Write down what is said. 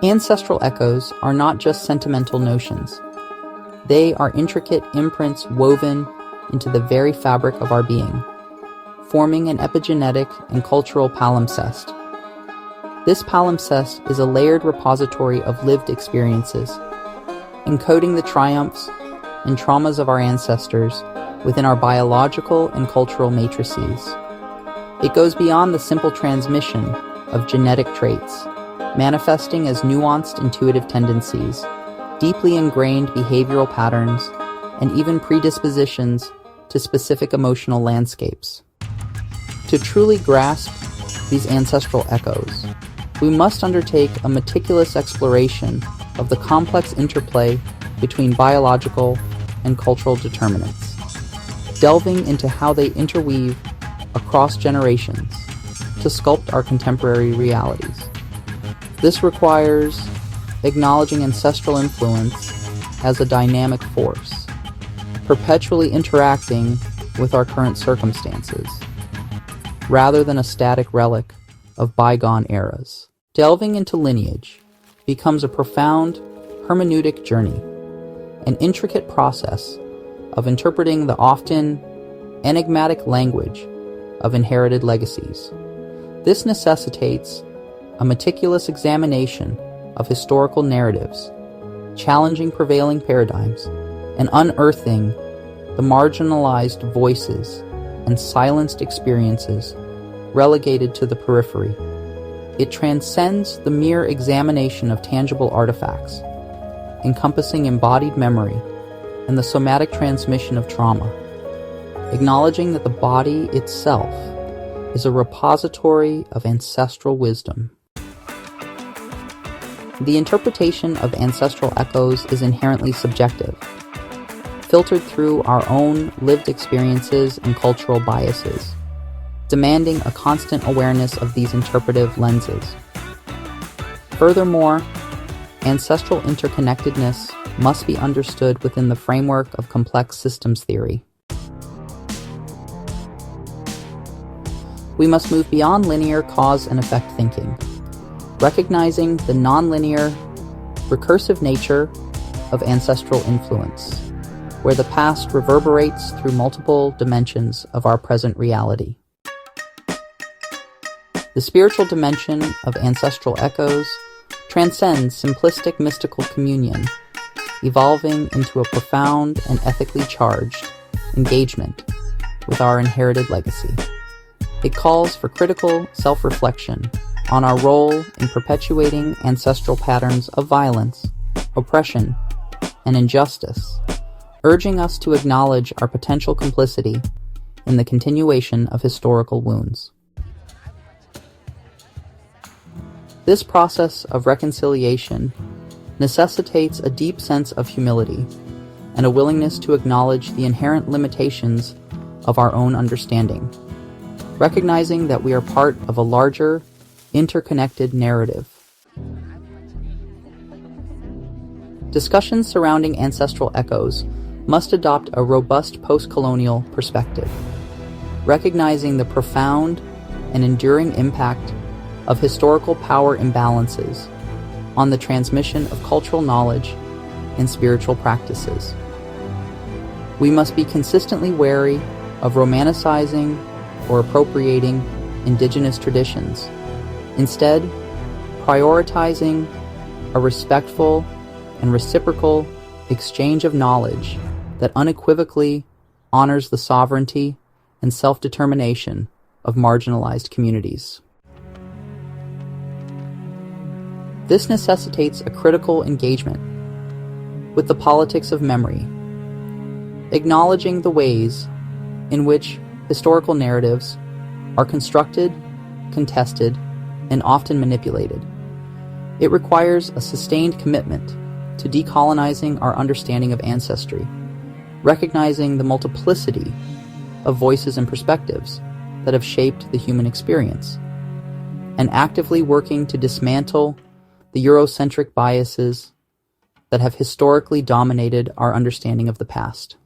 Ancestral echoes are not just sentimental notions. They are intricate imprints woven into the very fabric of our being, forming an epigenetic and cultural palimpsest. This palimpsest is a layered repository of lived experiences, encoding the triumphs and traumas of our ancestors within our biological and cultural matrices. It goes beyond the simple transmission of genetic traits, manifesting as nuanced intuitive tendencies, deeply ingrained behavioral patterns, and even predispositions to specific emotional landscapes. To truly grasp these ancestral echoes, we must undertake a meticulous exploration of the complex interplay between biological and cultural determinants, delving into how they interweave across generations to sculpt our contemporary realities. This requires acknowledging ancestral influence as a dynamic force, perpetually interacting with our current circumstances, rather than a static relic of bygone eras. Delving into lineage becomes a profound hermeneutic journey, an intricate process of interpreting the often enigmatic language of inherited legacies. This necessitates a meticulous examination of historical narratives, challenging prevailing paradigms, and unearthing the marginalized voices and silenced experiences relegated to the periphery. It transcends the mere examination of tangible artifacts, encompassing embodied memory and the somatic transmission of trauma, acknowledging that the body itself is a repository of ancestral wisdom. The interpretation of ancestral echoes is inherently subjective, filtered through our own lived experiences and cultural biases, demanding a constant awareness of these interpretive lenses. Furthermore, ancestral interconnectedness must be understood within the framework of complex systems theory. We must move beyond linear cause and effect thinking, recognizing the nonlinear, recursive nature of ancestral influence, where the past reverberates through multiple dimensions of our present reality. The spiritual dimension of ancestral echoes transcends simplistic mystical communion, evolving into a profound and ethically charged engagement with our inherited legacy. It calls for critical self-reflection on our role in perpetuating ancestral patterns of violence, oppression, and injustice, urging us to acknowledge our potential complicity in the continuation of historical wounds. This process of reconciliation necessitates a deep sense of humility and a willingness to acknowledge the inherent limitations of our own understanding, recognizing that we are part of a larger, interconnected narrative. Discussions surrounding ancestral echoes must adopt a robust post-colonial perspective, recognizing the profound and enduring impact of historical power imbalances on the transmission of cultural knowledge and spiritual practices. We must be consistently wary of romanticizing or appropriating indigenous traditions, instead prioritizing a respectful and reciprocal exchange of knowledge that unequivocally honors the sovereignty and self-determination of marginalized communities. This necessitates a critical engagement with the politics of memory, acknowledging the ways in which historical narratives are constructed, contested, and often manipulated. It requires a sustained commitment to decolonizing our understanding of ancestry, recognizing the multiplicity of voices and perspectives that have shaped the human experience, and actively working to dismantle the Eurocentric biases that have historically dominated our understanding of the past.